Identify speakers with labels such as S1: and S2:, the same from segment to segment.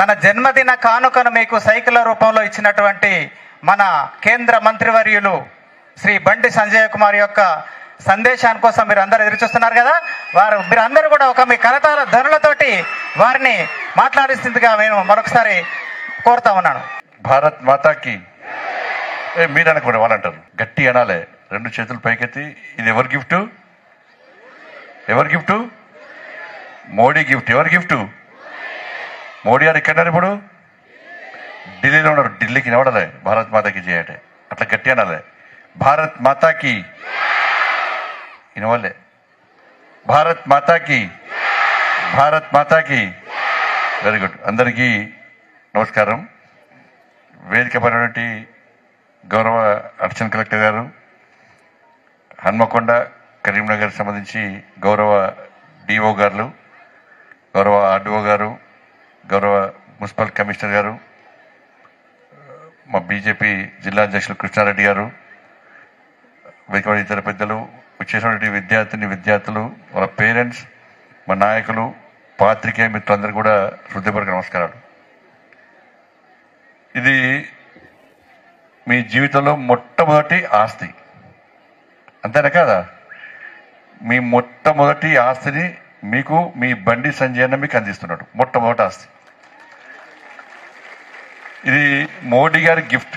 S1: తన జన్మదిన కానుకను మీకు సైకిల్ రూపంలో ఇచ్చినటువంటి మన కేంద్ర మంత్రివర్యులు శ్రీ బండి సంజయ్ కుమార్ యొక్క సందేశాని కోసం మీరు అందరూ ఎదురు చూస్తున్నారు కదా. మీరు అందరూ కూడా ఒక మీ కరతాల ధనులతోటి వారిని మాట్లాడిస్తుందిగా నేను మరొకసారి కోరుతా ఉన్నాను.
S2: భారత్ మాతాకి మీరు అనుకోండి, వాళ్ళు అంటారు గట్టి అనాలే, 2 చేతులు పైకెత్తి. ఇది ఎవరి గిఫ్ట్? ఎవరి గిఫ్ట్? మోడీ గిఫ్ట్. ఎవరి గిఫ్ట్? మోడీ గారు ఎక్కడున్నారు ఇప్పుడు? ఢిల్లీలో ఉన్నారు. ఢిల్లీకి నిలబడాలి భారత్ మాతాకి చేయాలి, అట్లా గట్టి అనాలి. భారత్ మాతాకి వినవాలే. భారత్ మాతాకి, భారత్ మాతాకి. Very good. అందరికీ నమస్కారం. వేదిక పడినటువంటి గౌరవ అడిషనల్ కలెక్టర్ గారు, హన్మకొండ కరీంనగర్ సంబంధించి గౌరవ డిఓ గారు, గౌరవ ఆర్డీఓ గారు, గౌరవ మున్సిపల్ కమిషనర్ గారు, మా బీజేపీ జిల్లా అధ్యక్షులు కృష్ణారెడ్డి గారు, వేదిక ఇతర పెద్దలు, వచ్చేసినటువంటి విద్యార్థులు, వాళ్ళ పేరెంట్స్, మా నాయకులు, పాత్రికేయ మిత్రులందరూ కూడా హృదయపూర్వక నమస్కారాలు. ఇది మీ జీవితంలో మొట్టమొదటి ఆస్తి, అంతేనా కాదా? మీ మొట్టమొదటి ఆస్తిని మీకు మీ బండి సంజయ్ అన్న మీకు అందిస్తున్నాడు. మొట్టమొదటి ఆస్తి ఇది. మోడీ గారి గిఫ్ట్.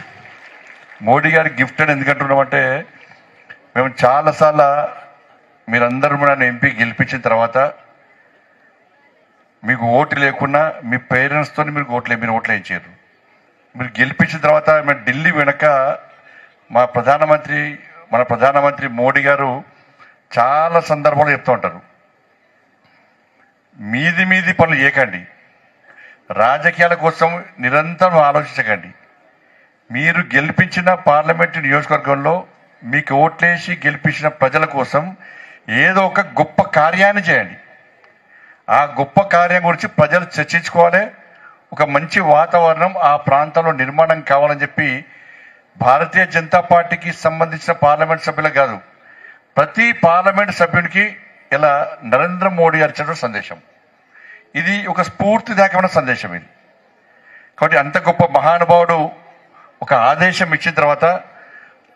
S2: మోడీ గారి గిఫ్ట్ అని ఎందుకంటున్నామంటే, మేము చాలాసార్లు మీరందరూ నన్ను ఎంపీ గెలిపించిన తర్వాత మీకు ఓటు లేకున్నా మీ పేరెంట్స్తో మీరు ఓట్లు వేయించారు. మీరు గెలిపించిన తర్వాత మేము ఢిల్లీ వెనక మన ప్రధానమంత్రి మోడీ గారు చాలా సందర్భాలు చెప్తూ ఉంటారు, మీది పనులు చేయకండి, రాజకీయాల కోసం నిరంతరం ఆలోచించకండి. మీరు గెలిపించిన పార్లమెంటు నియోజకవర్గంలో మీకు ఓట్లేసి గెలిపించిన ప్రజల కోసం ఏదో ఒక గొప్ప కార్యాన్ని చేయండి. ఆ గొప్ప కార్యం గురించి ప్రజలు చర్చించుకోవాలి. ఒక మంచి వాతావరణం ఆ ప్రాంతంలో నిర్మాణం కావాలని చెప్పి భారతీయ జనతా పార్టీకి సంబంధించిన పార్లమెంట్ సభ్యులకు కాదు, ప్రతి పార్లమెంట్ సభ్యునికి ఇలా నరేంద్ర మోడీ గారు ఇచ్చిన సందేశం. ఇది ఒక స్ఫూర్తిదాయకమైన సందేశం ఇది. కాబట్టి అంత గొప్ప మహానుభావుడు ఒక ఆదేశం ఇచ్చిన తర్వాత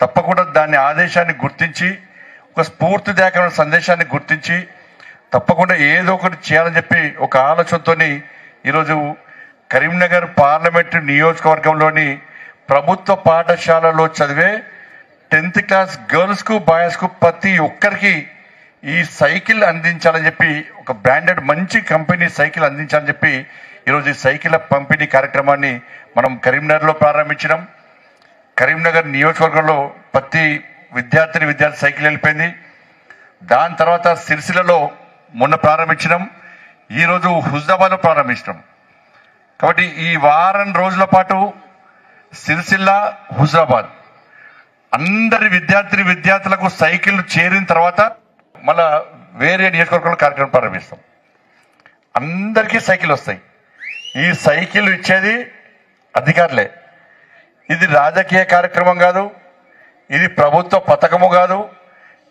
S2: తప్పకుండా దాన్ని ఆదేశాన్ని గుర్తించి, ఒక స్ఫూర్తిదాయకమైన సందేశాన్ని గుర్తించి తప్పకుండా ఏదో ఒకటి చేయాలని చెప్పి ఒక ఆలోచనతో ఈరోజు కరీంనగర్ పార్లమెంటు నియోజకవర్గంలోని ప్రభుత్వ పాఠశాలలో చదివే 10th క్లాస్ గర్ల్స్కు బాయ్స్కు ప్రతి ఒక్కరికి ఈ సైకిల్ అందించాలని చెప్పి, ఒక బ్రాండెడ్ మంచి కంపెనీ సైకిల్ అందించాలని చెప్పి ఈరోజు ఈ సైకిల్ పంపిణీ కార్యక్రమాన్ని మనం కరీంనగర్లో ప్రారంభించినాం. కరీంనగర్ నియోజకవర్గంలో ప్రతి విద్యార్థి సైకిల్ వెళ్ళిపోయింది. దాని తర్వాత సిరిసిల్లలో మొన్న ప్రారంభించినాం, ఈరోజు హుజాబాద్లో ప్రారంభించినాం. కాబట్టి ఈ వారం రోజుల పాటు సిరిసిల్ల, హుజాబాద్ అందరి విద్యార్థులకు సైకిల్ చేరిన తర్వాత మళ్ళా వేరే నియోజకవర్గంలో కార్యక్రమం ప్రారంభిస్తాం. అందరికీ సైకిల్ వస్తాయి. ఈ సైకిల్ ఇచ్చేది అధికారులే. ఇది రాజకీయ కార్యక్రమం కాదు, ఇది ప్రభుత్వ పథకము కాదు,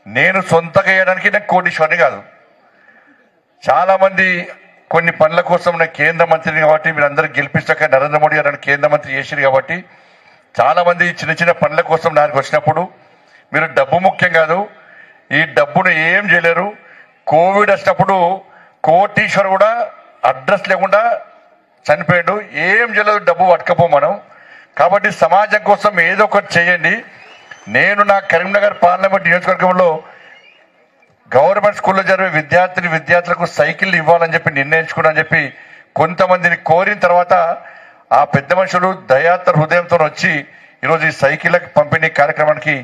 S2: నేను సొంతగా వేయడానికి నాకు కోటీశ్వరిని కాదు. చాలామంది కొన్ని పనుల కోసం నేను కేంద్ర మంత్రిని కాబట్టి, మీరు అందరూ గెలిపించాక నరేంద్ర మోడీ గారు కేంద్ర మంత్రి చేశారు కాబట్టి చాలామంది చిన్న పనుల కోసం నాకు వచ్చినప్పుడు మీరు డబ్బు ముఖ్యం కాదు, ఈ డబ్బును ఏం చేయలేరు. కోవిడ్ వచ్చినప్పుడు కోటీశ్వరు కూడా అడ్రస్ లేకుండా చనిపోయాడు, ఏం చేయలేదు, డబ్బు పట్టుకపో మనం. కాబట్టి సమాజం కోసం ఏదో ఒకటి చేయండి. నేను నా కరీంనగర్ పార్లమెంట్ నియోజకవర్గంలో గవర్నమెంట్ స్కూల్లో జరిగే విద్యార్థులకు సైకిల్ ఇవ్వాలని చెప్పి నిర్ణయించుకున్నాను చెప్పి కొంతమందిని కోరిన తర్వాత ఆ పెద్ద మనుషులు దయాత్ర హృదయంతో వచ్చి ఈరోజు ఈ సైకిల్ పంపిణీ కార్యక్రమానికి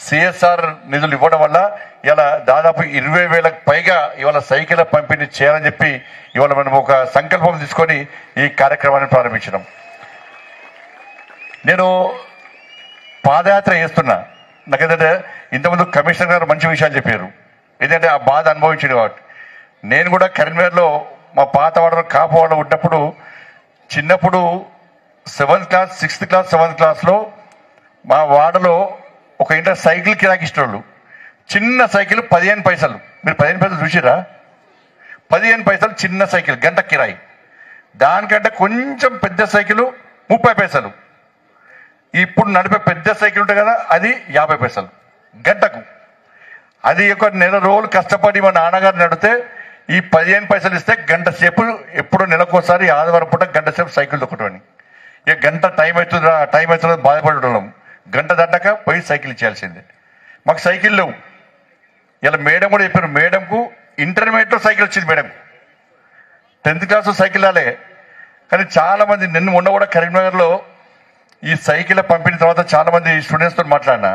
S2: సిఎస్ఆర్ నిధులు ఇవ్వడం వల్ల ఇలా దాదాపు 20,000కు పైగా ఇవాళ సైకిల్ పంపిణీ చేయాలని చెప్పి ఇవాళ మనం ఒక సంకల్పం తీసుకొని ఈ కార్యక్రమాన్ని ప్రారంభించినాం. నేను పాదయాత్ర చేస్తున్నా. నాకేంటంటే ఇంతకుముందు కమిషనర్ గారు మంచి విషయాలు చెప్పారు, ఏంటంటే ఆ బాధ అనుభవించింది కాబట్టి. నేను కూడా కరీంనగర్లో మా పాతవాడలో కాపువాడలో ఉన్నప్పుడు చిన్నప్పుడు 7th class 6th class 7th క్లాస్లో మా వాడలో ఒక ఇంటర్ సైకిల్ కిరాకి ఇష్టోళ్ళు. చిన్న సైకిల్ 15 పైసలు. మీరు 15 పైసలు చూసిరా? 15 పైసలు చిన్న సైకిల్, గంట కిరాయి. దానికంటే కొంచెం పెద్ద సైకిల్ 30 పైసలు. ఇప్పుడు నడిపే పెద్ద సైకిల్ ఉంటుంది కదా, అది 50 పైసలు గంటకు. అది ఒక నెల రోజులు కష్టపడి మా నాన్నగారు నడితే ఈ 15 పైసలు ఇస్తే గంట సేపు, ఎప్పుడో నెలకోసారి ఆదివారం పూట గంట సేపు సైకిల్ తొక్కటం. ఇక గంట టైం అవుతుందో బాధపడడం. గంట దాటాక పోయి సైకిల్ ఇచ్చేయాల్సిందే. మాకు సైకిల్ లేవు. ఇలా మేడం కూడా చెప్పారు, మేడంకు ఇంటర్మీడియట్లో సైకిల్ వచ్చింది, మేడం 10th క్లాస్ సైకిల్ రాలే. కానీ చాలా మంది మొన్న కూడా కరీంనగర్లో ఈ సైకిల్ పంపిన తర్వాత చాలా మంది స్టూడెంట్స్తో మాట్లాడినా.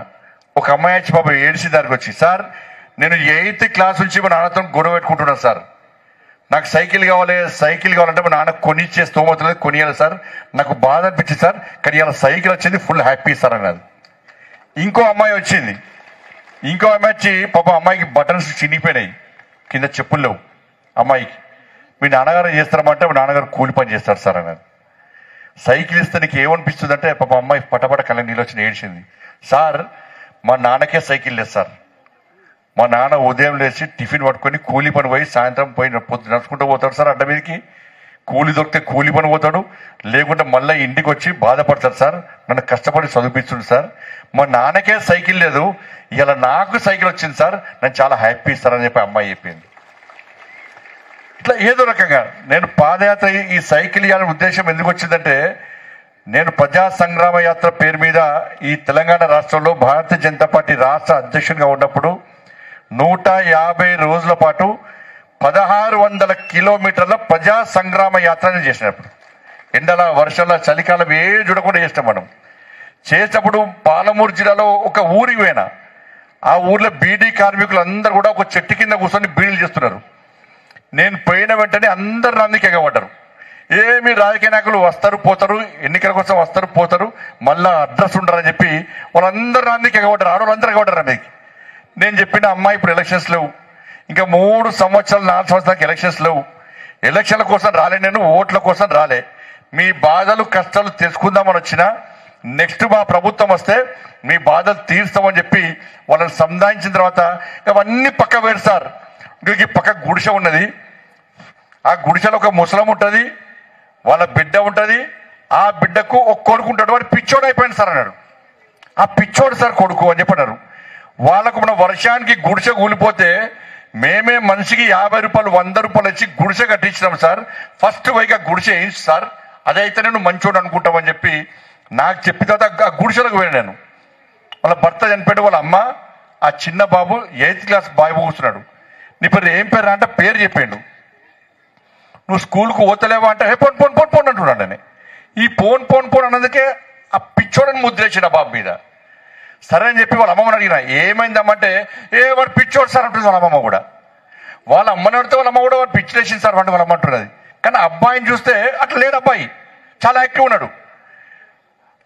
S2: ఒక అమ్మాయి వచ్చి బాబు ఏడిసి దానికి వచ్చి, సార్ నేను 8th క్లాస్ నుంచి మా నాన్నతో గొడవ పెట్టుకుంటున్నాను సార్, నాకు సైకిల్ కావాలంటే మా నాన్న కొనిచ్చే స్తోమత లేదు, కొనియాలి సార్, నాకు బాధ అనిపించింది సార్, కానీ ఇలా సైకిల్ వచ్చింది, ఫుల్ హ్యాపీ సార్ అన్నది. ఇంకో అమ్మాయి వచ్చి పాప అమ్మాయికి బటన్స్ చినిగిపోయినాయి, కింద చెప్పులు లేవు అమ్మాయికి. మీ నాన్నగారు చేస్తారమంటే మా నాన్నగారు కూలి పని చేస్తారు సార్ అన్నది. సైకిల్ ఇస్తే నీకు ఏమనిపిస్తుంది అంటే పాప అమ్మాయి పటపట కళ్ళ నీళ్ళు వచ్చి ఏడ్చింది. సార్ మా నాన్నకే సైకిల్ లేదు సార్, మా నాన్న ఉదయం లేచి టిఫిన్ పట్టుకొని కూలి పని పోయి సాయంత్రం పోయి నడుచుకుంటూ పోతాడు సార్, అడ్డ మీదకి కూలి దొరికితే కూలి పని పోతాడు, లేకుంటే మళ్ళీ ఇంటికి వచ్చి బాధపడతాడు సార్, నన్ను కష్టపడి చదివిస్తుంది సార్, మా నాన్నకే సైకిల్ లేదు, ఇలా నాకు సైకిల్ వచ్చింది సార్, నేను చాలా హ్యాపీ సార్ అని చెప్పి అమ్మాయి చెప్పింది. ఇట్లా ఏదో రకంగా నేను పాదయాత్ర ఈ సైకిల్ ఇవ్వాలనే ఉద్దేశం ఎందుకు వచ్చిందంటే, నేను ప్రజా సంగ్రామ యాత్ర పేరు మీద ఈ తెలంగాణ రాష్ట్రంలో భారతీయ జనతా పార్టీ రాష్ట్ర అధ్యక్షునిగా ఉన్నప్పుడు 150 రోజుల పాటు 1600 కిలోమీటర్ల ప్రజా సంగ్రామ యాత్రను చేసినప్పుడు, ఎండల వర్షాల చలికాలం ఏ చూడకుండా చేస్తాం మనం. చేసినప్పుడు పాలమూరు జిల్లాలో ఒక ఊరికి పోయినా, ఆ ఊర్లో బీడీ కార్మికులు అందరూ కూడా ఒక చెట్టు కింద కూర్చొని బీడీలు చేస్తున్నారు. నేను పోయిన వెంటనే అందరు నన్నుకి ఎగబడ్డారు. ఏమి రాజకీయ నాయకులు వస్తారు పోతారు, ఎన్నికల కోసం వస్తారు పోతారు, మళ్ళా అడ్రస్ ఉండరని చెప్పి వాళ్ళందరూ నన్నుకి ఎగబడ్డారు, ఆడవాళ్ళందరూ ఎగబడ్డారు అన్నది. నేను చెప్పిన అమ్మాయి ఇప్పుడు ఎలక్షన్స్ లేవు, ఇంకా 3 సంవత్సరాలు 4 సంవత్సరాలకు ఎలక్షన్స్ లేవు, ఎలక్షన్ల కోసం రాలే, నేను ఓట్ల కోసం రాలే, మీ బాధలు కష్టాలు తెలుసుకుందామని వచ్చినా, నెక్స్ట్ మా ప్రభుత్వం వస్తే మీ బాధలు తీరుస్తామని చెప్పి వాళ్ళని సంధానించిన తర్వాత అవన్నీ పక్క వేరు సార్. ఇంక పక్క గుడిసె ఉన్నది, ఆ గుడిసెలో ఒక ముసలం ఉంటుంది, వాళ్ళ బిడ్డ ఉంటుంది, ఆ బిడ్డకు ఒక కొడుకు ఉంటాడు, వాడు పిచ్చోడు అయిపోయింది సార్ అన్నాడు. ఆ పిచ్చోడు సార్ కొడుకు అని చెప్పన్నారు. వాళ్ళకు మన వర్షానికి గుడిసె కూలిపోతే మేమే మనిషికి 50 రూపాయలు 100 రూపాయలు ఇచ్చి గుడిసె కట్టించినాం సార్, ఫస్ట్ పైగా గుడిసె వేయించు సార్, అదైతే నేను మంచోడు అనుకుంటామని చెప్పి నాకు చెప్పిన తర్వాత ఆ గుడిసెలకు పోయినా నేను. వాళ్ళ భర్త చనిపోయాడు, వాళ్ళ అమ్మ, ఆ చిన్న బాబు 8th క్లాస్ బాబు కూర్చున్నాడు. నీ పేరు ఏం పేరు అంటే పేరు చెప్పిండు. నువ్వు స్కూల్కు పోతలేవా అంటే పోన్ పోన్ పోన్ పోన్ అంటున్నాడు. అని ఈ పోన్ పోన్ పోన్ అన్నందుకే ఆ పిచ్చోడని ముద్రేసిన బాబు మీద. సరే అని చెప్పి వాళ్ళ అమ్మమ్మని అడిగిన, ఏమైందమ్మంటే వాడు పిచ్చోడు సార్ అంటుంది వాళ్ళ అమ్మమ్మ కూడా. వాళ్ళ అమ్మని అడిగితే వాళ్ళ అమ్మ కూడా వాడు పిచ్చిలేసింది సార్ అంటే వాళ్ళ అమ్మ అంటున్నది. కానీ అబ్బాయిని చూస్తే అట్లా లేడు, అబ్బాయి చాలా యాక్టివ్ ఉన్నాడు.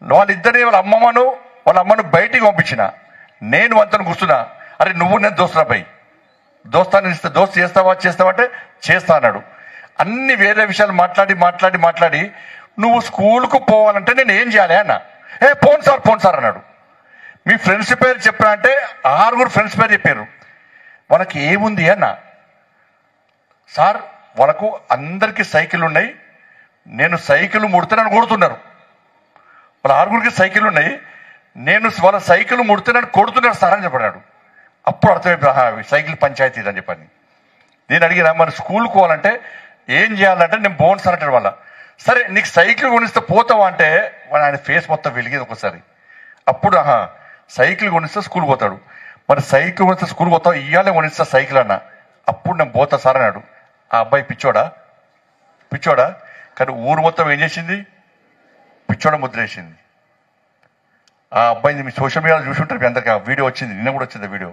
S2: వాళ్ళిద్దరిని వాళ్ళ అమ్మను బయటికి పంపించిన, నేను అంతను కూర్చున్నా, అరే నువ్వు నేను దోస్తున్నా పై దోస్తాను ఇస్తే దోస్తు చేస్తావా అంటే చేస్తా అన్నాడు. అన్ని వేరే విషయాలు మాట్లాడి నువ్వు స్కూల్కు పోవాలంటే నేను ఏం చేయాలి అన్న. పోను సార్ అన్నాడు. మీ ఫ్రెండ్స్ పేరు చెప్పా అంటే 6 ఫ్రెండ్స్ పేరు చెప్పారు. వాళ్ళకి ఏముంది అన్న. సార్ వాళ్ళకు అందరికీ సైకిల్ ఉన్నాయి, నేను సైకిల్ ముడితే నన్ను కొడుతున్నారు. వాళ్ళ 6 సైకిల్ ఉన్నాయి, నేను వాళ్ళ సైకిల్ ముడితే నన్ను కొడుతున్నారు సార్ అని చెప్పాడు. అప్పుడు అర్థమైపోయి సైకిల్ పంచాయతీ అని చెప్పని. నేను అడిగినా మరి స్కూల్కి పోవాలంటే ఏం చేయాలంటే నేను పోను సార్ అంటాడు. వాళ్ళ సరే నీకు సైకిల్ కొనిస్తే పోతావా అంటే ఆయన ఫేస్ మొత్తం వెలిగేది ఒకసారి. అప్పుడు సైకిల్ కొనిస్తే స్కూల్ పోతాడు. మరి సైకిల్ కొనిస్తే స్కూల్ పోతావు, ఇయ్యాలే కొనిస్తా సైకిల్ అన్న. అప్పుడు నేను పోతా సార్ అన్నాడు. ఆ అబ్బాయి పిచ్చోడా కానీ ఊరు మొత్తం ఏం చేసింది, పిచ్చోడ ముద్రేసింది. ఆ అబ్బాయిని మీ సోషల్ మీడియాలో చూసి ఉంటారు, మీ అందరికీ ఆ వీడియో వచ్చింది, నిన్న కూడా వచ్చింది వీడియో.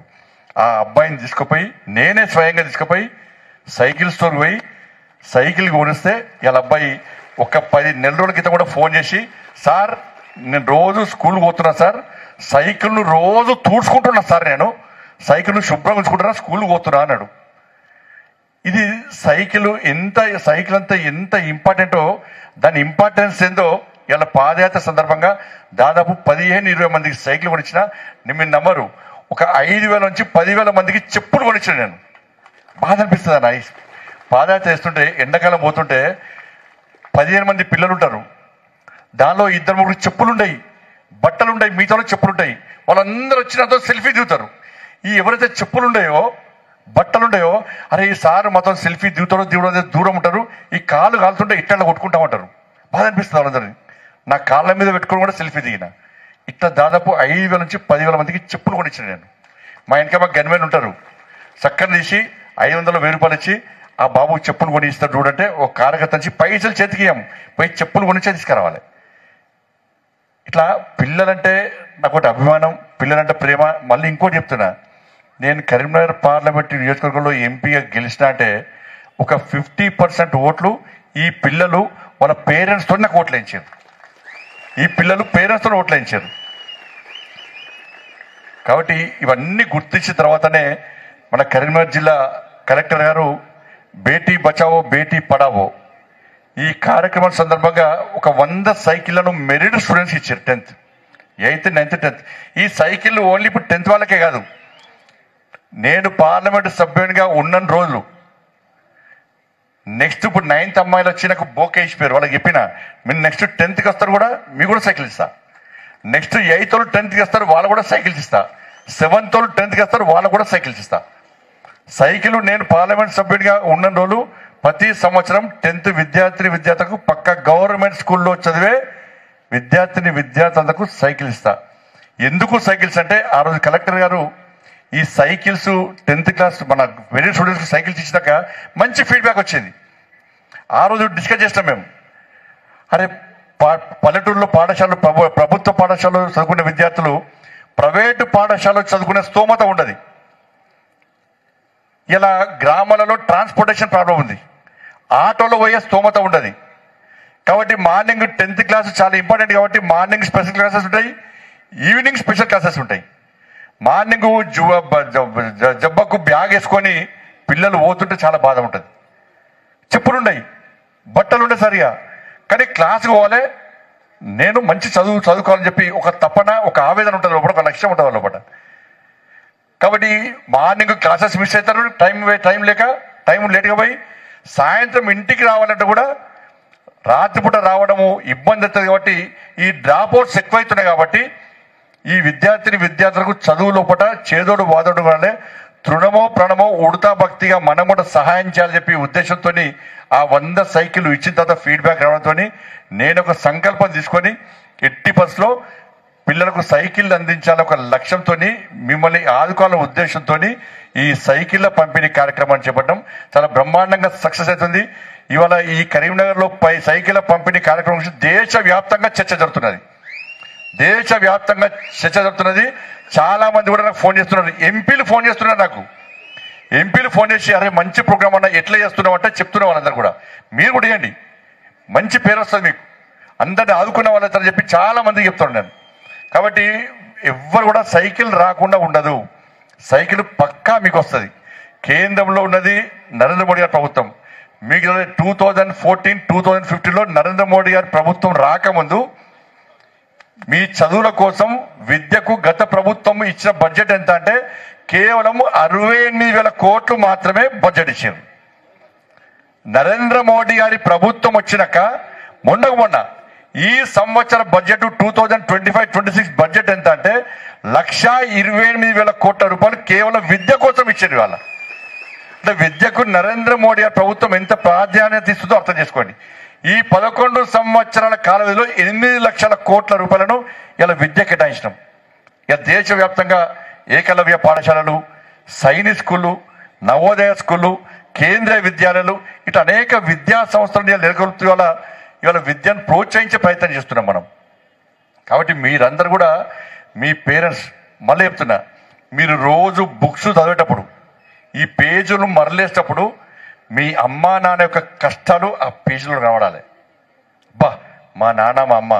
S2: ఆ అబ్బాయిని తీసుకుపోయి నేనే స్వయంగా తీసుకుపోయి సైకిల్ స్టోర్ పోయి సైకిల్ కొనిస్తే ఇలా అబ్బాయి ఒక 10 నెలల రోజుల క్రితం కూడా ఫోన్ చేసి, సార్ నేను రోజు స్కూల్ పోతున్నా సార్, సైకిల్ను రోజు తూడ్చుకుంటున్నా సార్, నేను సైకిల్ను శుభ్రంగా ఉంచుకుంటున్నా, స్కూల్కి పోతున్నా అన్నాడు. ఇది సైకిల్ అంతా ఎంత ఇంపార్టెంటో, దాని ఇంపార్టెన్స్ ఏందో ఇలా పాదయాత్ర సందర్భంగా దాదాపు 15-20 మందికి సైకిల్ కొనిచ్చిన. మీరు నమ్మరు, ఒక 5,000 నుంచి 10,000 మందికి చెప్పులు కొనిచ్చాను నేను. బాధ అనిపిస్తుంది అన్న. పాదయాత్ర చేస్తుంటే ఎండాకాలం పోతుంటే 15 మంది పిల్లలు ఉంటారు. దానిలో 2-3 చెప్పులు ఉంటాయి, బట్టలు ఉంటాయి, మిగతాలో చెప్పులు ఉంటాయి. వాళ్ళందరూ వచ్చినంత సెల్ఫీ దిగుతారు. ఈ ఎవరైతే చెప్పులు ఉన్నాయో బట్టలు ఉన్నాయో, అరే ఈ సార్ మొత్తం సెల్ఫీ దిగుతారో దిగడం దూరం ఉంటారు, ఈ కాళ్ళు కాలుతుంటే ఇట్లా కొట్టుకుంటామంటారు. బాధ అనిపిస్తుంది వాళ్ళందరినీ. నా కాళ్ళ మీద పెట్టుకుని కూడా సెల్ఫీ దిగిన. ఇట్లా దాదాపు 5,000 నుంచి 10,000 మందికి చెప్పులు కొనిచ్చిన నేను. మా వెనక మా గన్మెన్ ఉంటారు, చక్కని తీసి 500-1000 రూపాయలు ఇచ్చి ఆ బాబు చెప్పులు కొని ఇస్తారు చూడంటే, ఒక కార్యకర్త నుంచి పైసలు చేతికి ఇయ్యాము, పోయి చెప్పులు కొనిచ్చే తీసుకురావాలి. ఇట్లా పిల్లలంటే నాకు ఒకటి అభిమానం, పిల్లలంటే ప్రేమ. మళ్ళీ ఇంకోటి చెప్తున్నా, నేను కరీంనగర్ పార్లమెంట్ నియోజకవర్గంలో ఎంపీగా గెలిచిన అంటే ఒక 50% ఓట్లు ఈ పిల్లలు వాళ్ళ పేరెంట్స్తో నాకు ఓట్లు వేయించారు. ఈ పిల్లలు పేరెంట్స్తో ఓట్లు వేయించారు. కాబట్టి ఇవన్నీ గుర్తించిన తర్వాతనే మన కరీంనగర్ జిల్లా కలెక్టర్ గారు బేటీ బచావో బేటీ పడావో ఈ కార్యక్రమం సందర్భంగా ఒక 100 సైకిళ్లను మెరిట్ స్టూడెంట్స్ ఇచ్చారు. 10th, 8th, 9th, 10th. ఈ సైకిల్ ఓన్లీ ఇప్పుడు 10th వాళ్ళకే కాదు. నేను పార్లమెంట్ సభ్యునిగా ఉన్న రోజులు నెక్స్ట్ ఇప్పుడు 9th అమ్మాయిలు వచ్చి నాకు బోకే ఇచ్చిపోయారు. వాళ్ళకి చెప్పిన మీరు నెక్స్ట్ 10th వస్తారు కూడా మీకు కూడా సైకిల్ ఇస్తా. నెక్స్ట్ 8th వాళ్ళు 10th వస్తారు, వాళ్ళు కూడా సైకిల్స్ ఇస్తా. 7th వాళ్ళు 10th వస్తారు, వాళ్ళు కూడా సైకిల్స్ ఇస్తా. సైకిల్ నేను పార్లమెంట్ సభ్యుడిగా ఉన్న రోజులు ప్రతి సంవత్సరం 10th విద్యార్థులకు పక్క గవర్నమెంట్ స్కూల్లో చదివే విద్యార్థులకు సైకిల్ ఇస్తా. ఎందుకు సైకిల్స్ అంటే ఆ రోజు కలెక్టర్ గారు ఈ సైకిల్స్ 10th క్లాస్ మన మెరిట్ స్టూడెంట్స్ సైకిల్స్ ఇచ్చినాక మంచి ఫీడ్బ్యాక్ వచ్చింది. ఆ రోజు డిస్కస్ చేస్తాం మేము, అరే పల్లెటూరులో పాఠశాలలు ప్రభుత్వ పాఠశాలలో చదువుకునే విద్యార్థులు ప్రైవేటు పాఠశాలలో చదువుకునే స్తోమత ఉండదు. ఇలా గ్రామాలలో ట్రాన్స్పోర్టేషన్ ప్రాబ్లం ఉంది, ఆటోలో పోయే స్తోమత ఉండదు. కాబట్టి మార్నింగ్ 10th క్లాస్ చాలా ఇంపార్టెంట్. కాబట్టి మార్నింగ్ స్పెషల్ క్లాసెస్ ఉంటాయి, ఈవినింగ్ స్పెషల్ క్లాసెస్ ఉంటాయి. మార్నింగ్ జబ్బకు బ్యాగ్ వేసుకొని పిల్లలు పోతుంటే చాలా బాధ ఉంటుంది. చెప్పులుండయి, బట్టలు ఉండే సరిగా, కానీ క్లాస్కి పోవాలి, నేను మంచి చదువుకోవాలని చెప్పి ఒక తపన, ఒక ఆవేదన ఉంటుంది లోపల, ఒక లక్ష్యం ఉంటుంది లోపల. కాబట్టి మార్నింగ్ క్లాసెస్ మిస్ అవుతారు, టైం లేట్గా పోయి సాయంత్రం ఇంటికి రావాలంటే కూడా రాత్రిపూట రావడము ఇబ్బంది అవుతుంది. కాబట్టి ఈ డ్రాప్ అవుట్స్ ఎక్కువైతున్నాయి. కాబట్టి ఈ విద్యార్థులకు చదువు లోపల చేదోడు వాదోడు వల్లే తృణమో ప్రణమో ఉడతా భక్తిగా మనం కూడా సహాయం చేయాలని చెప్పి ఉద్దేశంతో ఆ 100 సైకిల్ ఇచ్చిన తర్వాత ఫీడ్బ్యాక్ రావడంతో నేను ఒక సంకల్పం తీసుకొని ఎట్టి పరిస్థితిలో పిల్లలకు సైకిల్ అందించాలని ఒక లక్ష్యంతో మిమ్మల్ని ఆదుకోవాలనే ఉద్దేశంతో ఈ సైకిళ్ల పంపిణీ కార్యక్రమాన్ని చేపట్టడం చాలా బ్రహ్మాండంగా సక్సెస్ అవుతుంది. ఇవాళ ఈ కరీంనగర్లో సైకిళ్ల పంపిణీ కార్యక్రమం గురించి దేశవ్యాప్తంగా చర్చ జరుగుతున్నది. చాలా మంది కూడా నాకు ఫోన్ చేస్తున్నారు, ఎంపీలు ఫోన్ చేస్తున్నారు నాకు. ఎంపీలు ఫోన్ చేసి అరే మంచి ప్రోగ్రామ్ అన్నా ఎట్లా చేస్తున్నావు అంటే చెప్తున్న వాళ్ళందరూ కూడా మీరు కూడా చేయండి, మంచి పేరు వస్తుంది మీకు, అందరిని ఆదుకున్న వాళ్ళని చెప్పి చాలా మందికి చెప్తున్నాను నేను. కాబట్టి ఎవ్వరు కూడా సైకిల్ రాకుండా ఉండదు, సైకిల్ పక్కా మీకు వస్తుంది. కేంద్రంలో ఉన్నది నరేంద్ర మోడీ గారి ప్రభుత్వం. మీకు 2014-2015లో నరేంద్ర మోడీ గారి ప్రభుత్వం రాకముందు మీ చదువుల కోసం విద్యకు గత ప్రభుత్వం ఇచ్చిన బడ్జెట్ ఎంత అంటే కేవలం 68,000 కోట్లు మాత్రమే బడ్జెట్ ఇచ్చారు. నరేంద్ర మోడీ గారి ప్రభుత్వం వచ్చినాక మొన్న ఈ సంవత్సర బడ్జెట్ 2025-26 బడ్జెట్ ఎంత అంటే 128,000 కోట్ల రూపాయలు కేవలం విద్య కోసం ఇచ్చారు. వాళ్ళ అంటే విద్యకు నరేంద్ర మోడీ గారి ప్రభుత్వం ఎంత ప్రాధాన్యత ఇస్తుందో అర్థం చేసుకోండి. ఈ 11 సంవత్సరాల కాలంలో 8 లక్షల కోట్ల రూపాయలను ఇలా విద్య కేటాయించడం. ఇక దేశవ్యాప్తంగా ఏకలవ్య పాఠశాలలు, సైనిక్ స్కూళ్ళు, నవోదయ స్కూళ్ళు, కేంద్రీయ విద్యాలయాలు ఇట్లా అనేక విద్యా సంస్థలను నెలకొల్పుతూ ఇవాళ విద్యను ప్రోత్సహించే ప్రయత్నం చేస్తున్నాం మనం. కాబట్టి మీరందరూ కూడా మీ పేరెంట్స్, మళ్ళీ చెప్తున్నా, మీరు రోజు బుక్స్ చదివేటప్పుడు ఈ పేజీలు మరలేసేటప్పుడు మీ అమ్మా నాన్న యొక్క కష్టాలు ఆ పేజీలో రావడాలి. మా నాన్న మా అమ్మ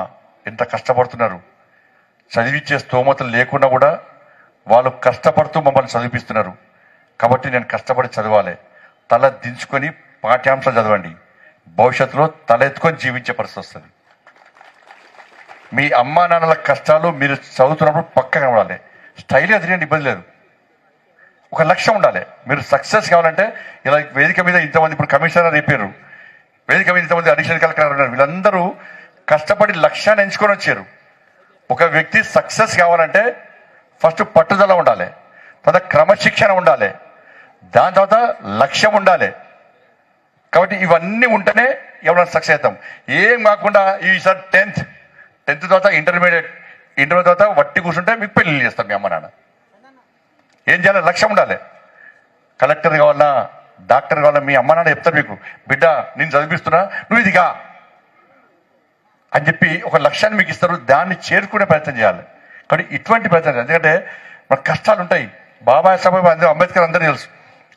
S2: ఎంత కష్టపడుతున్నారు, చదివించే స్తోమతలు లేకుండా కూడా వాళ్ళు కష్టపడుతూ మమ్మల్ని చదివిపిస్తున్నారు. కాబట్టి నేను కష్టపడి చదవాలి, తల దించుకొని పాఠ్యాంశాలు చదవండి, భవిష్యత్తులో తల ఎత్తుకొని జీవించే పరిస్థితి వస్తుంది. మీ అమ్మా నాన్నల కష్టాలు మీరు చదువుతున్నప్పుడు పక్కన ఉండాలి. స్టైల్గా తిరిగి ఇబ్బంది లేదు, ఒక లక్ష్యం ఉండాలి. మీరు సక్సెస్ కావాలంటే ఇలా వేదిక మీద ఇంతమంది ఇప్పుడు కమిషనర్ చెప్పారు, వేదిక మీద ఇంతమంది అడిషనల్ కలెక్టర్ ఉన్నారు. వీళ్ళందరూ కష్టపడి లక్ష్యాన్ని ఎంచుకొని వచ్చారు. ఒక వ్యక్తి సక్సెస్ కావాలంటే ఫస్ట్ పట్టుదల ఉండాలి, తర్వాత క్రమశిక్షణ ఉండాలి, దాని తర్వాత లక్ష్యం ఉండాలి. కాబట్టి ఇవన్నీ ఉంటేనే ఎవరైనా సక్సెస్ అవుతాం. ఏం కాకుండా ఈసారి టెన్త్ తర్వాత ఇంటర్మీడియట్ తర్వాత వట్టి కూర్చుంటే మీకు పెళ్లి చేస్తాం మీ అమ్మ నాన్న. ఏం చేయాలి? లక్ష్యం ఉండాలి. కలెక్టర్ కావాలన్నా డాక్టర్ కావాలన్నా మీ అమ్మ నాన్న చెప్తారు మీకు, బిడ్డ నేను చదివిస్తున్నా నువ్వు ఇదిగా అని చెప్పి ఒక లక్ష్యాన్ని మీకు ఇస్తారు. దాన్ని చేరుకునే ప్రయత్నం చేయాలి. కానీ ఇటువంటి ప్రయత్నం, ఎందుకంటే మన కష్టాలు ఉంటాయి. బాబాసాహెబ్ అంబేద్కర్ అందరూ తెలుసు.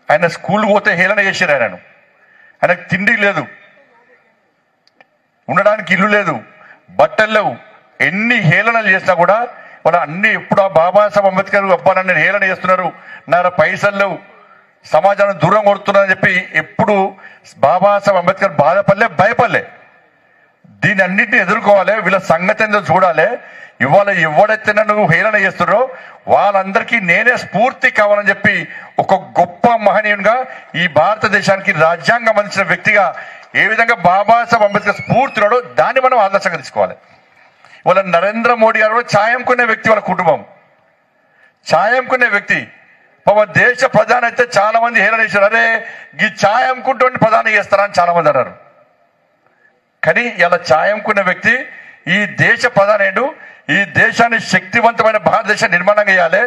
S2: ఆయన స్కూల్ పోతే హేళన చేశారు. ఆయనకు తిండి లేదు, ఉండడానికి ఇల్లు లేదు, బట్టలు లేవు. ఎన్ని హేళనలు చేసినా కూడా వాళ్ళు అన్ని ఎప్పుడు ఆ బాబాసాహెబ్ అంబేద్కర్ అబ్బా నన్ను హేళన చేస్తున్నారు, నా పైసలు లేవు, సమాజాన్ని దూరం కొడుతున్నారని చెప్పి ఎప్పుడు బాబాసాహెబ్ అంబేద్కర్ బాధపడలే, భయపడలే. దీని అన్నింటినీ ఎదుర్కోవాలి. వీళ్ళ సంగతి ఏందో చూడాలి. ఇవాళ ఎవడైతే నన్ను హేళన చేస్తున్నారో వాళ్ళందరికీ నేనే స్ఫూర్తి కావాలని చెప్పి ఒక గొప్ప మహనీయునిగా ఈ భారతదేశానికి రాజ్యాంగం అందించిన వ్యక్తిగా ఏ విధంగా బాబాసాహెబ్ అంబేద్కర్ స్ఫూర్తినాడో దాన్ని మనం ఆదర్శంగా తీసుకోవాలి. వాళ్ళ నరేంద్ర మోడీ గారు ఛాయంకునే వ్యక్తి, వాళ్ళ కుటుంబం ఛాయంకునే వ్యక్తి. దేశ ప్రధాని అయితే చాలా మంది హేళన చేశారు, అరే ఈ ఛాయంకుంటూ ప్రధాని చేస్తారా అని చాలా మంది అన్నారు. కానీ ఇలా ఛాయంకున్న వ్యక్తి ఈ దేశ ప్రధాని, ఈ దేశాన్ని శక్తివంతమైన భారతదేశ నిర్మాణం చేయాలి,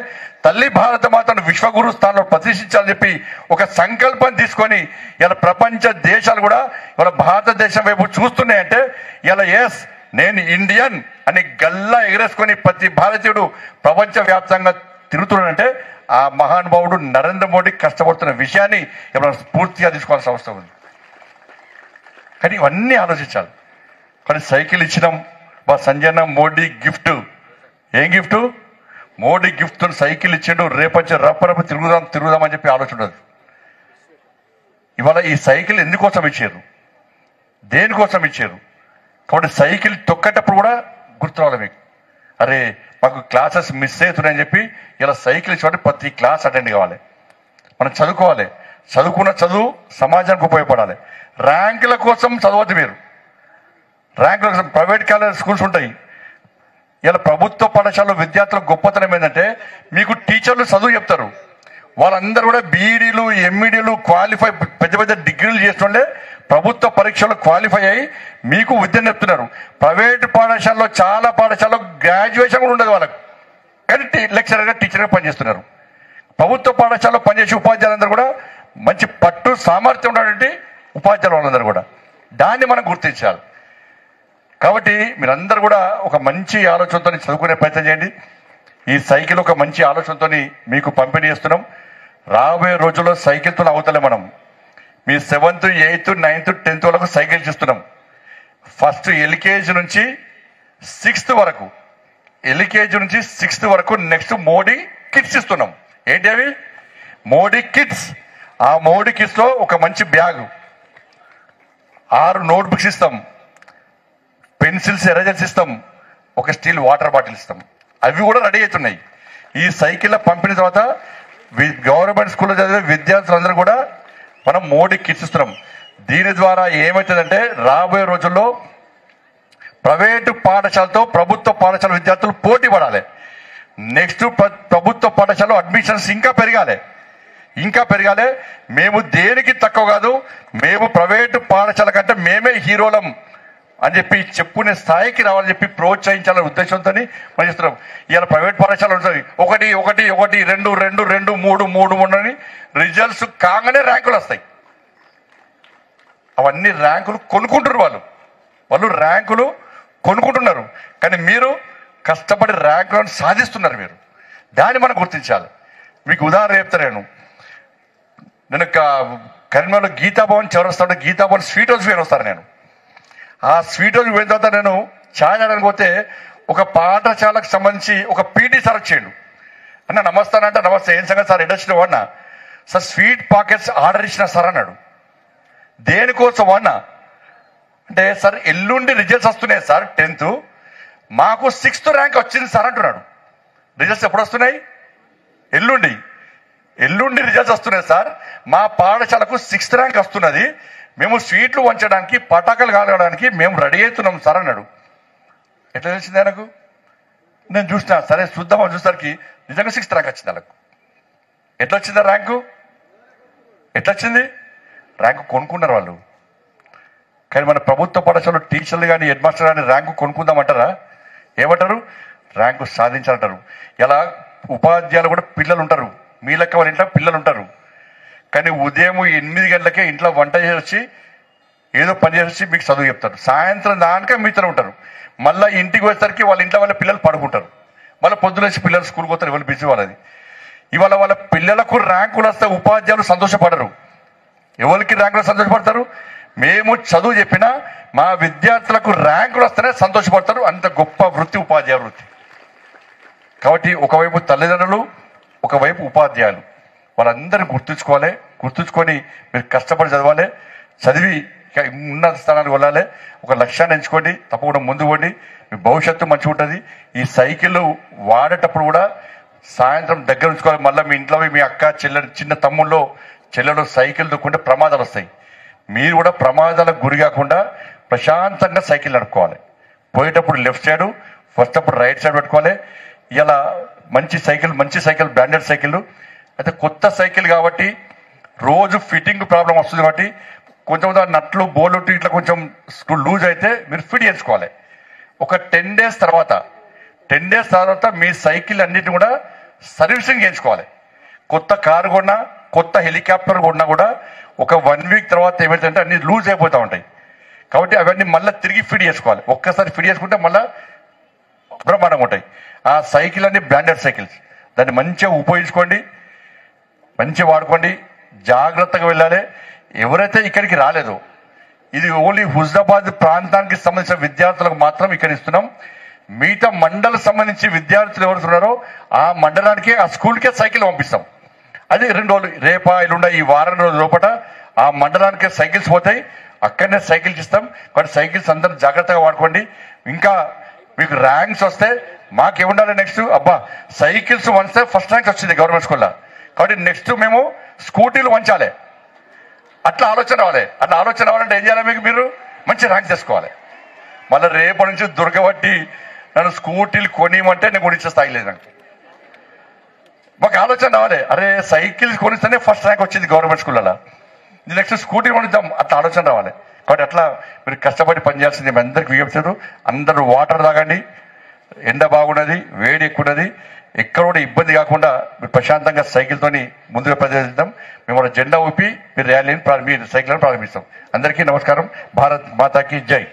S2: తల్లి భారత మాతను విశ్వగురు స్థానంలో ప్రతిష్ఠించాలని చెప్పి ఒక సంకల్పం తీసుకొని ఇలా ప్రపంచ దేశాలు కూడా ఇలా భారతదేశం వైపు చూస్తున్నాయంటే ఇలా ఎస్ నేను ఇండియన్ అని గల్లా ఎగరేసుకొని ప్రతి భారతీయుడు ప్రపంచ వ్యాప్తంగా తిరుగుతున్నాడంటే ఆ మహానుభావుడు నరేంద్ర మోడీ కష్టపడుతున్న విషయాన్ని మనం స్ఫూర్తిగా తీసుకోవాల్సిన అవసరం ఉంది. కానీ ఇవన్నీ ఆలోచించాలి. కానీ సైకిల్ ఇచ్చినాం, మా సంజయ్ మోడీ గిఫ్ట్. ఏం గిఫ్ట్? మోడీ గిఫ్ట్ సైకిల్ ఇచ్చిండు, రేపొచ్చి రప్పరప్ప తిరుగుదాం అని చెప్పి ఆలోచన ఉండదు. ఇవాళ ఈ సైకిల్ ఎందుకోసం ఇచ్చారు, దేనికోసం ఇచ్చారు? కాబట్టి సైకిల్ తొక్కేటప్పుడు కూడా గుర్తు రావాలి మీకు, అరే మాకు క్లాసెస్ మిస్ అవుతున్నాయని చెప్పి ఇలా సైకిల్ ఇచ్చి ప్రతి క్లాస్ అటెండ్ కావాలి. మనం చదువుకోవాలి. చదువుకున్న చదువు సమాజానికి ఉపయోగపడాలి. ర్యాంకుల కోసం చదవద్దు మీరు. ర్యాంకుల కోసం ప్రైవేట్ కాలేజ్ స్కూల్స్ ఉంటాయి. ఇలా ప్రభుత్వ పాఠశాలలో విద్యార్థుల గొప్పతనం ఏంటంటే మీకు టీచర్లు చదువు చెప్తారు. వాళ్ళందరూ కూడా బీఈడీలు, ఎంఈడీలు క్వాలిఫై, పెద్ద పెద్ద డిగ్రీలు చేస్తుండే ప్రభుత్వ పరీక్షలు క్వాలిఫై అయ్యి మీకు విద్యను చెప్తున్నారు. ప్రైవేట్ పాఠశాలలో చాలా పాఠశాలలో గ్రాడ్యుయేషన్ కూడా ఉండదు వాళ్ళకు, కానీ లెక్చరర్గా టీచర్గా పనిచేస్తున్నారు. ప్రభుత్వ పాఠశాలలో పనిచేసే ఉపాధ్యాయులందరూ కూడా మంచి పట్టు సామర్థ్యం ఉన్నటువంటి ఉపాధ్యాయులు వాళ్ళందరూ కూడా, దాన్ని మనం గుర్తించాలి. కాబట్టి మీరందరూ కూడా ఒక మంచి ఆలోచనతో చదువుకునే ప్రయత్నం చేయండి. ఈ సైకిల్ ఒక మంచి ఆలోచనతో మీకు పంపిణీ చేస్తున్నాం. రాబోయే రోజుల్లో సైకిల్తో అవుతలే మనం. మీ 7th, 8th, 9th, 10th వాళ్ళకు సైకిల్ ఇస్తున్నాం. ఫస్ట్ ఎల్కేజీ నుంచి 6th వరకు, ఎల్కేజీ నుంచి 6th వరకు నెక్స్ట్ మోడీ కిట్స్ ఇస్తున్నాం. ఏంటి అవి? మోడీ కిట్స్. ఆ మోడీ కిట్స్ లో ఒక మంచి బ్యాగ్, 6 నోట్బుక్స్ ఇస్తాం, పెన్సిల్స్, ఎరేజర్స్ ఇస్తాం, ఒక స్టీల్ వాటర్ బాటిల్ ఇస్తాం. అవి కూడా రెడీ అవుతున్నాయి. ఈ సైకిళ్ళ పంపిణీ తర్వాత గవర్నమెంట్ స్కూల్లో చదివే విద్యార్థులందరూ కూడా మనం మోడీ కిట్స్ ఇస్తున్నాం. దీని ద్వారా ఏమవుతుందంటే రాబోయే రోజుల్లో ప్రైవేటు పాఠశాలతో ప్రభుత్వ పాఠశాల విద్యార్థులు పోటీ పడాలి. నెక్స్ట్ ప్రభుత్వ పాఠశాలలో అడ్మిషన్స్ ఇంకా పెరగాలి. మేము దేనికి తక్కువ కాదు, మేము ప్రైవేటు పాఠశాల కంటే మేమే హీరోలం అని చెప్పి చెప్పుకునే స్థాయికి రావాలని చెప్పి ప్రోత్సహించాలనే ఉద్దేశంతో మనం చేస్తున్నాం. ఇవాళ ప్రైవేట్ పాఠశాల ఉంటుంది 1, 1, 1, 2, 2, 2, 3, 3 అని రిజల్ట్స్ కాగానే ర్యాంకులు వస్తాయి. అవన్నీ ర్యాంకులు కొనుక్కుంటారు వాళ్ళు ర్యాంకులు కొనుక్కుంటున్నారు. కానీ మీరు కష్టపడి ర్యాంకులను సాధిస్తున్నారు. మీరు దాన్ని మనం గుర్తించాలి. మీకు ఉదాహరణ చెప్తాను. నేను కరీంనగర్లో గీతాభవన్ చౌరస్తాలో గీతాభవన్ స్వీట్ హౌస్ పోయి వస్తాను. నేను ఆ స్వీట్ హౌస్ పోయిన తర్వాత నేను ఛాయ్ తాగడానికి పోతే ఒక పాఠశాలకు సంబంధించి ఒక పీటీ సార్ వచ్చేయండు. అన్న నమస్తానంటే నమస్తే, ఏం సంగతి సార్ ఎడొచ్చిన వాడినా? సార్ స్వీట్ పాకెట్స్ ఆర్డర్ ఇచ్చిన సార్ అన్నాడు. దేనికోసం అన్నా అంటే, సార్ ఎల్లుండి రిజల్ట్స్ వస్తున్నాయి సార్ 10th, మాకు 6th ర్యాంక్ వచ్చింది సార్ అంటున్నాడు. రిజల్ట్స్ ఎప్పుడు వస్తున్నాయి? ఎల్లుండి రిజల్ట్స్ వస్తున్నాయి సార్, మా పాఠశాలకు 6th ర్యాంక్ వస్తున్నది, మేము స్వీట్లు వంచడానికి పటాకులు కాలడానికి మేము రెడీ అవుతున్నాం సార్ అన్నాడు. ఎట్లా తెలిసింది ఆయనకు? నేను చూసినా, సరే చూద్దామని చూసరికి నిజంగా 6th ర్యాంక్ వచ్చింది వాళ్ళకు. ఎట్లా వచ్చిందా ర్యాంకు? ఎట్లా వచ్చింది ర్యాంకు? కొనుక్కున్నారు వాళ్ళు. కానీ మన ప్రభుత్వ పాఠశాలలో టీచర్లు కానీ హెడ్ మాస్టర్ కానీ ర్యాంకు కొనుక్కుందామంటారా? ఏమంటారు? ర్యాంకు సాధించాలంటారు. ఇలా ఉపాధ్యాయులు కూడా పిల్లలు ఉంటారు, మీ లెక్క వాళ్ళ ఇంట్లో పిల్లలు ఉంటారు. కానీ ఉదయం 8 గంటలకే ఇంట్లో వంట చేసి ఏదో పని చేసి మీకు చదువు చెప్తారు. సాయంత్రం దానికే మీతో ఉంటారు. మళ్ళీ ఇంటికి వచ్చేసరికి వాళ్ళ ఇంట్లో వాళ్ళ పిల్లలు పడుకుంటారు. మళ్ళీ పొద్దునేసి పిల్లలు స్కూల్కి పోతారు. ఇవాళ బిజీ వాళ్ళది. ఇవాళ వాళ్ళ పిల్లలకు ర్యాంకులు వస్తే ఉపాధ్యాయులు సంతోషపడరు. ఎవరికి ర్యాంకులు సంతోషపడతారు? మేము చదువు చెప్పినా మా విద్యార్థులకు ర్యాంకులు వస్తేనే సంతోషపడతారు. అంత గొప్ప వృత్తి ఉపాధ్యాయ వృత్తి. కాబట్టి ఒకవైపు తల్లిదండ్రులు, ఒకవైపు ఉపాధ్యాయులు, వాళ్ళందరినీ గుర్తుంచుకొని మీరు కష్టపడి చదవాలి. చదివి ఉన్నత స్థానానికి వెళ్ళాలి. ఒక లక్ష్యాన్ని ఎంచుకోండి, తప్పకుండా ముందు పోండి. మీ భవిష్యత్తు మంచిగా ఉంటుంది. ఈ సైకిల్ వాడేటప్పుడు కూడా సాయంత్రం దగ్గర ఉంచుకోవాలి. మళ్ళీ మీ ఇంట్లో మీ అక్క చెల్లెలు, చిన్న తమ్ముళ్ళు చెల్లెలు సైకిల్ దొక్కుంటే ప్రమాదాలు వస్తాయి. మీరు కూడా ప్రమాదాలకు గురి కాకుండా ప్రశాంతంగా సైకిల్ నడుపుకోవాలి. పోయేటప్పుడు లెఫ్ట్ సైడ్, వస్తేటప్పుడు రైట్ సైడ్ పెట్టుకోవాలి. ఇలా మంచి సైకిల్ బ్రాండెడ్ సైకిల్. అయితే కొత్త సైకిల్ కాబట్టి రోజు ఫిట్టింగ్ ప్రాబ్లం వస్తుంది. కాబట్టి కొంచెం నట్లు బోలు ఇట్లా కొంచెం లూజ్ అయితే మీరు ఫిట్ చేసుకోవాలి. ఒక 10 డేస్ తర్వాత మీ సైకిల్ అన్నిటిని కూడా సర్వీసింగ్ చేయించుకోవాలి. కొత్త కారు కొన్నా, కొత్త హెలికాప్టర్ కొన్నా కూడా ఒక 1 వీక్ తర్వాత ఏమైతుందంటే అన్ని లూజ్ అయిపోతూ ఉంటాయి. కాబట్టి అవన్నీ మళ్ళీ తిరిగి ఫిట్ చేసుకోవాలి. ఒక్కసారి ఫిట్ చేసుకుంటే మళ్ళీ బ్రహ్మాండంగా ఉంటాయి. ఆ సైకిల్ అన్ని బ్రాండెడ్ సైకిల్స్. దాన్ని మంచిగా ఉపయోగించుకోండి, మంచిగా వాడుకోండి, జాగ్రత్తగా వెళ్ళాలి. ఎవరైతే ఇక్కడికి రాలేదో, ఇది ఓన్లీ హుజాబాద్ ప్రాంతానికి సంబంధించిన విద్యార్థులకు మాత్రం ఇక్కడ ఇస్తున్నాం. మిగతా మండలకు సంబంధించి విద్యార్థులు ఎవరుతున్నారో ఆ మండలానికే, ఆ స్కూల్కే సైకిల్ పంపిస్తాం. అది 2 రోజులు, రేపా ఎల్లుండా ఈ వారం రోజుల లోపల ఆ మండలానికే సైకిల్స్ పోతాయి. అక్కడనే సైకిల్స్ ఇస్తాం. కాబట్టి సైకిల్స్ అందరూ జాగ్రత్తగా వాడుకోండి. ఇంకా మీకు ర్యాంక్స్ వస్తే మాకేముండాలి నెక్స్ట్? అబ్బా సైకిల్స్ వంచితే ఫస్ట్ ర్యాంక్ వచ్చింది గవర్నమెంట్ స్కూల్లో, కాబట్టి నెక్స్ట్ మేము స్కూటీలు వంచాలి. అట్లా ఆలోచన రావాలంటే ఏం చేయాలి? మీరు మంచి ర్యాంక్ చేసుకోవాలి. మళ్ళీ రేపటి నుంచి దుర్గబట్టి నన్ను స్కూటీలు కొనియమంటే నేను కొనిచ్చే స్థాయి లేదు. మాకు ఆలోచన రావాలి. అరే సైకిల్స్ కొనిస్తేనే ఫస్ట్ ర్యాంక్ వచ్చింది గవర్నమెంట్ స్కూళ్ళలో, నెక్స్ట్ స్కూటీ కొనిద్దాం. అట్లా ఆలోచన రావాలి. కాబట్టి అట్లా మీరు కష్టపడి పనిచేయాల్సింది. మీ అందరికి విజ్ఞప్తి, అందరూ వాటర్ తాగండి. ఎండ బాగున్నది, వేడి ఎక్కువ ఉన్నది. ఎక్కడ కూడా ఇబ్బంది కాకుండా మీరు ప్రశాంతంగా సైకిల్తోని ముందుగా ప్రదర్శిద్దాం. మేము జెండా ఊపి మీరు ర్యాలీని మీరు సైకిల్ని ప్రారంభిస్తాం. అందరికీ నమస్కారం. భారత్ మాతాకి జై.